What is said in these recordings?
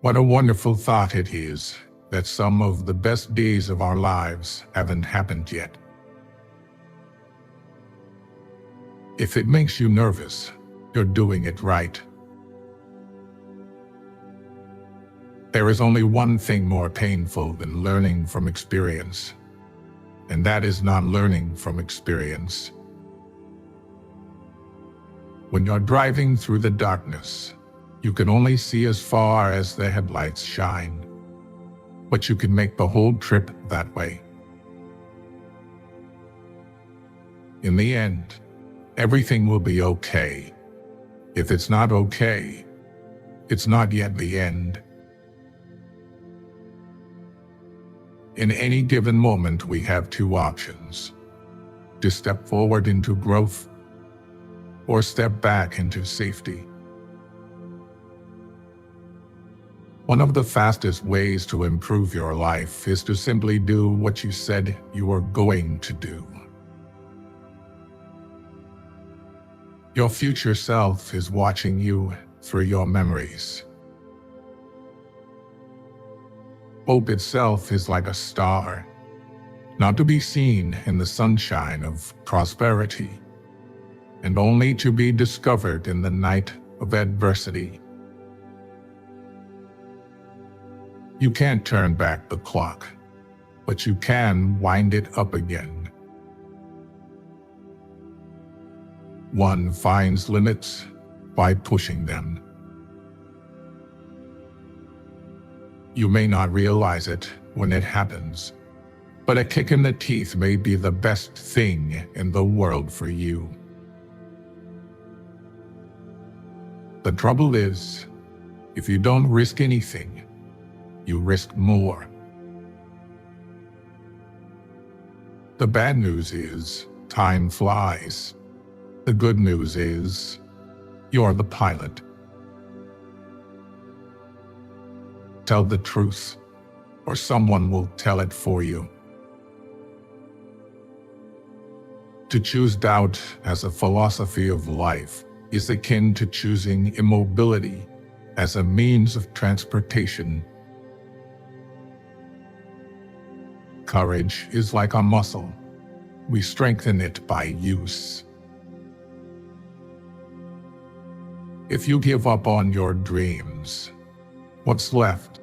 What a wonderful thought it is that some of the best days of our lives haven't happened yet. If it makes you nervous, you're doing it right. There is only one thing more painful than learning from experience, and that is not learning from experience. When you're driving through the darkness, you can only see as far as the headlights shine, but you can make the whole trip that way. In the end, everything will be okay. If it's not okay, it's not yet the end. In any given moment, we have two options: to step forward into growth or step back into safety. One of the fastest ways to improve your life is to simply do what you said you were going to do. Your future self is watching you through your memories. Hope itself is like a star, not to be seen in the sunshine of prosperity, and only to be discovered in the night of adversity. You can't turn back the clock, but you can wind it up again. One finds limits by pushing them. You may not realize it when it happens, but a kick in the teeth may be the best thing in the world for you. The trouble is, if you don't risk anything, you risk more. The bad news is, time flies. The good news is, you're the pilot. Tell the truth, or someone will tell it for you. To choose doubt as a philosophy of life is akin to choosing immobility as a means of transportation. Courage is like a muscle. We strengthen it by use. If you give up on your dreams, what's left?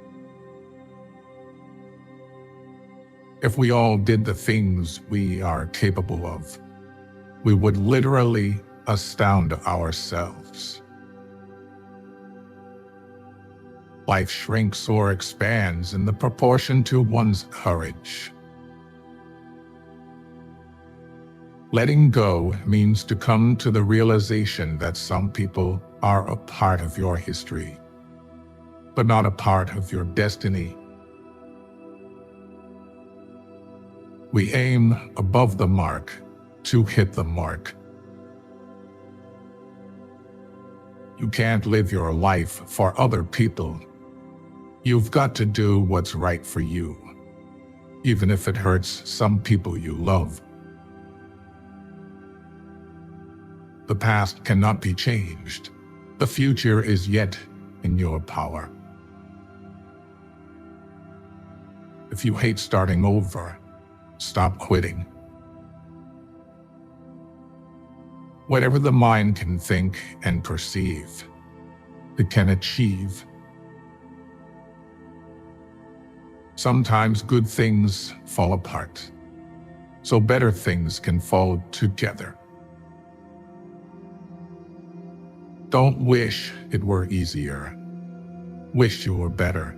If we all did the things we are capable of, we would literally astound ourselves. Life shrinks or expands in the proportion to one's courage. Letting go means to come to the realization that some people are a part of your history, but not a part of your destiny. We aim above the mark to hit the mark. You can't live your life for other people. You've got to do what's right for you, even if it hurts some people you love. The past cannot be changed. The future is yet in your power. If you hate starting over, stop quitting. Whatever the mind can think and perceive, it can achieve. Sometimes good things fall apart, so better things can fall together. Don't wish it were easier. Wish you were better.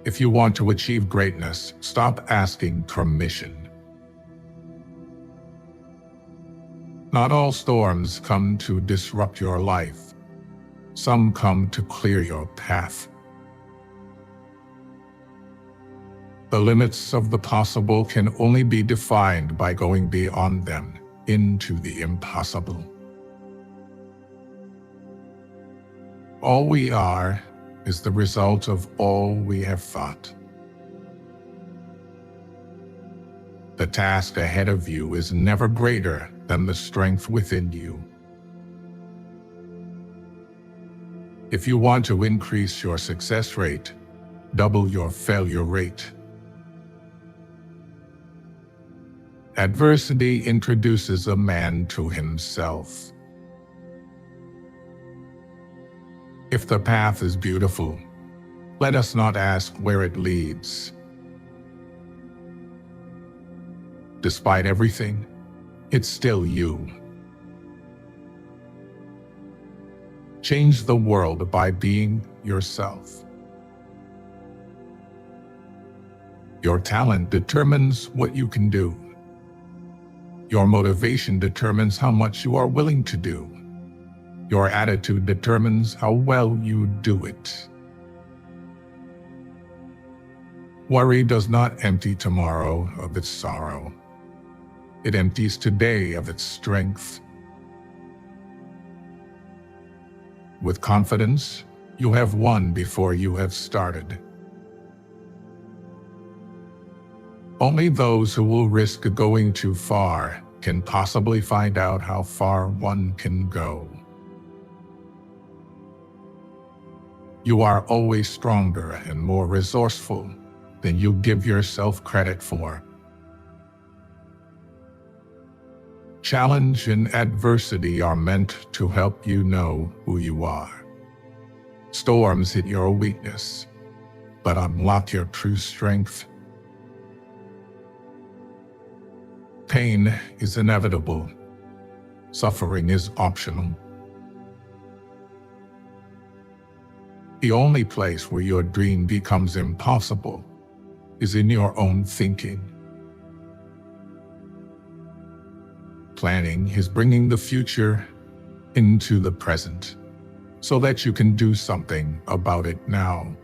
If you want to achieve greatness, stop asking permission. Not all storms come to disrupt your life. Some come to clear your path. The limits of the possible can only be defined by going beyond them into the impossible. All we are is the result of all we have thought. The task ahead of you is never greater than the strength within you. If you want to increase your success rate, double your failure rate. Adversity introduces a man to himself. If the path is beautiful, let us not ask where it leads. Despite everything, it's still you. Change the world by being yourself. Your talent determines what you can do. Your motivation determines how much you are willing to do. Your attitude determines how well you do it. Worry does not empty tomorrow of its sorrow. It empties today of its strength. With confidence, you have won before you have started. Only those who will risk going too far can possibly find out how far one can go. You are always stronger and more resourceful than you give yourself credit for. Challenge and adversity are meant to help you know who you are. Storms hit your weakness, but unlock your true strength. Pain is inevitable. Suffering is optional. The only place where your dream becomes impossible is in your own thinking. Planning is bringing the future into the present so that you can do something about it now.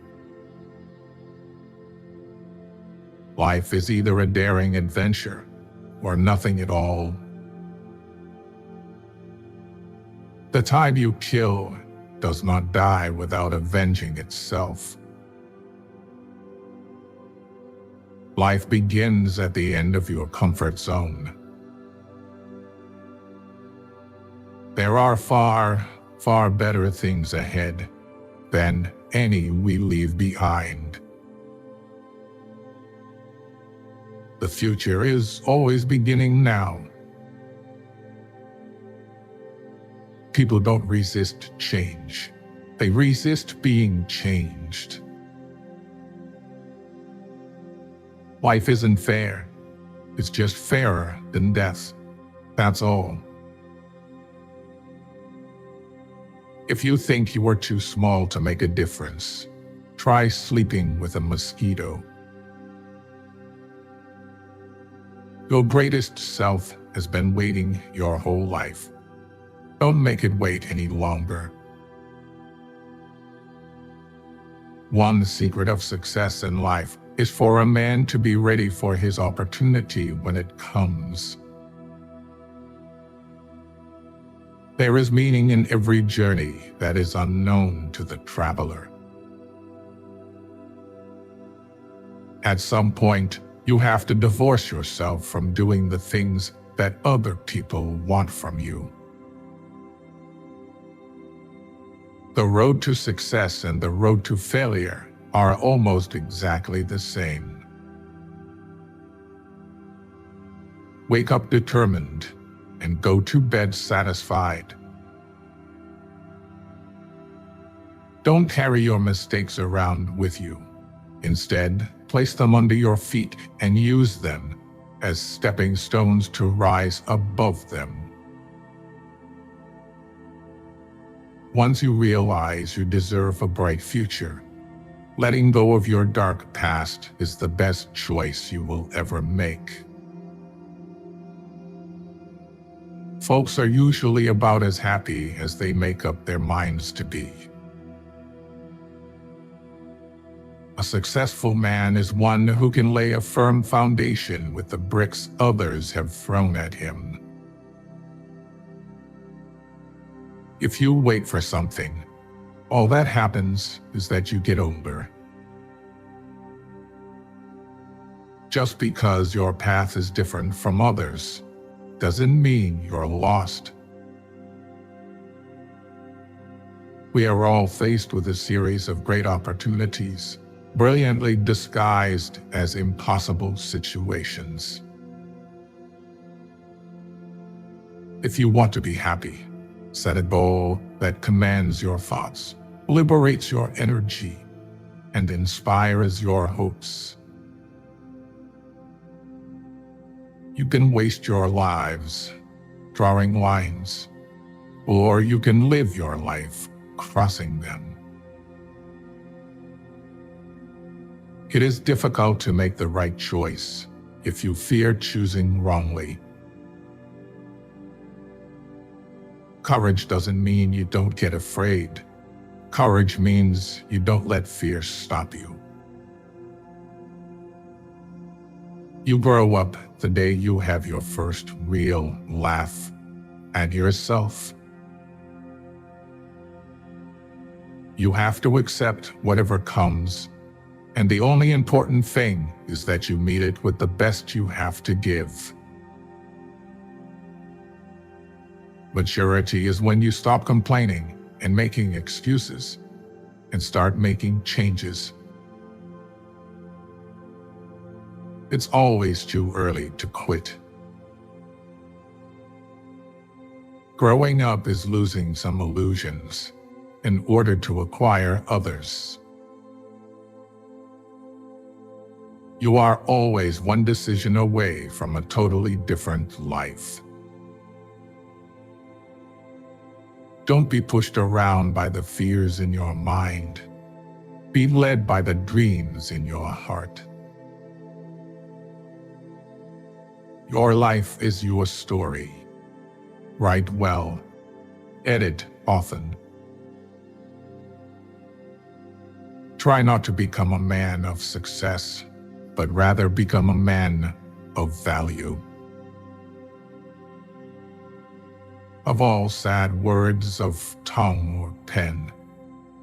Life is either a daring adventure or nothing at all. The time you kill does not die without avenging itself. Life begins at the end of your comfort zone. There are far, far better things ahead than any we leave behind. The future is always beginning now. People don't resist change. They resist being changed. Life isn't fair. It's just fairer than death. That's all. If you think you are too small to make a difference, try sleeping with a mosquito. Your greatest self has been waiting your whole life. Don't make it wait any longer. One secret of success in life is for a man to be ready for his opportunity when it comes. There is meaning in every journey that is unknown to the traveler. At some point, you have to divorce yourself from doing the things that other people want from you. The road to success and the road to failure are almost exactly the same. Wake up determined and go to bed satisfied. Don't carry your mistakes around with you. Instead, place them under your feet and use them as stepping stones to rise above them. Once you realize you deserve a bright future, letting go of your dark past is the best choice you will ever make. Folks are usually about as happy as they make up their minds to be. A successful man is one who can lay a firm foundation with the bricks others have thrown at him. If you wait for something, all that happens is that you get older. Just because your path is different from others doesn't mean you're lost. We are all faced with a series of great opportunities, brilliantly disguised as impossible situations. If you want to be happy, set a goal that commands your thoughts, liberates your energy, and inspires your hopes. You can waste your lives drawing lines, or you can live your life crossing them. It is difficult to make the right choice if you fear choosing wrongly. Courage doesn't mean you don't get afraid. Courage means you don't let fear stop you. You grow up the day you have your first real laugh at yourself. You have to accept whatever comes, and the only important thing is that you meet it with the best you have to give. Maturity is when you stop complaining and making excuses and start making changes. It's always too early to quit. Growing up is losing some illusions in order to acquire others. You are always one decision away from a totally different life. Don't be pushed around by the fears in your mind. Be led by the dreams in your heart. Your life is your story. Write well. Edit often. Try not to become a man of success, but rather become a man of value. Of all sad words of tongue or pen,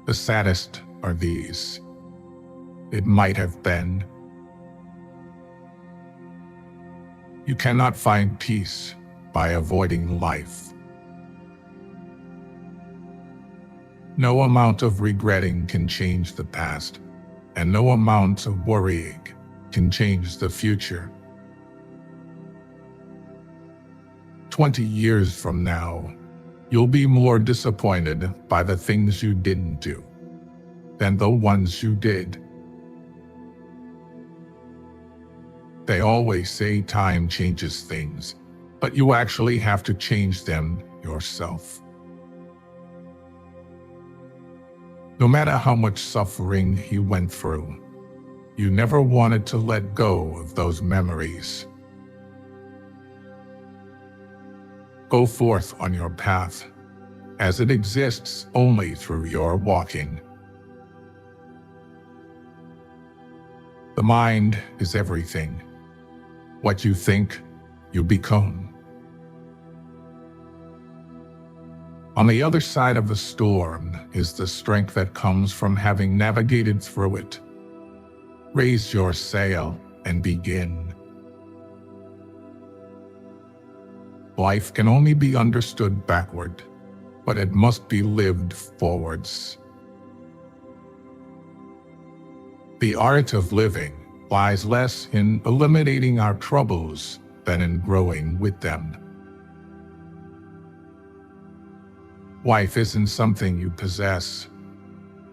the saddest are these: it might have been. You cannot find peace by avoiding life. No amount of regretting can change the past, and no amount of worrying can change the future. 20 years from now, you'll be more disappointed by the things you didn't do than the ones you did. They always say time changes things, but you actually have to change them yourself. No matter how much suffering you went through, you never wanted to let go of those memories. Go forth on your path, as it exists only through your walking. The mind is everything. What you think, you become. On the other side of the storm is the strength that comes from having navigated through it. Raise your sail and begin. Life can only be understood backward, but it must be lived forwards. The art of living lies less in eliminating our troubles than in growing with them. Life isn't something you possess,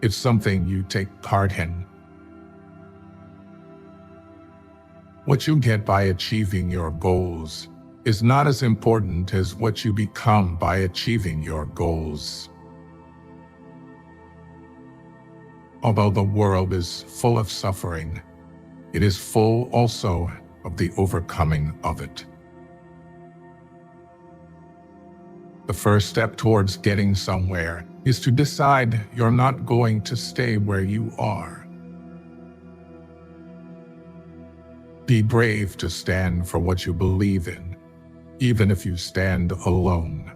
it's something you take part in. What you get by achieving your goals is not as important as what you become by achieving your goals. Although the world is full of suffering, it is full also of the overcoming of it. The first step towards getting somewhere is to decide you're not going to stay where you are. Be brave to stand for what you believe in, even if you stand alone.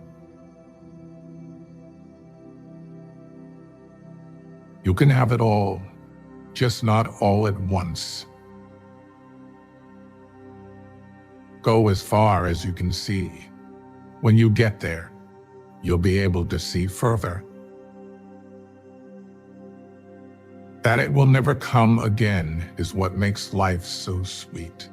You can have it all, just not all at once. Go as far as you can see. When you get there, you'll be able to see further. That it will never come again is what makes life so sweet.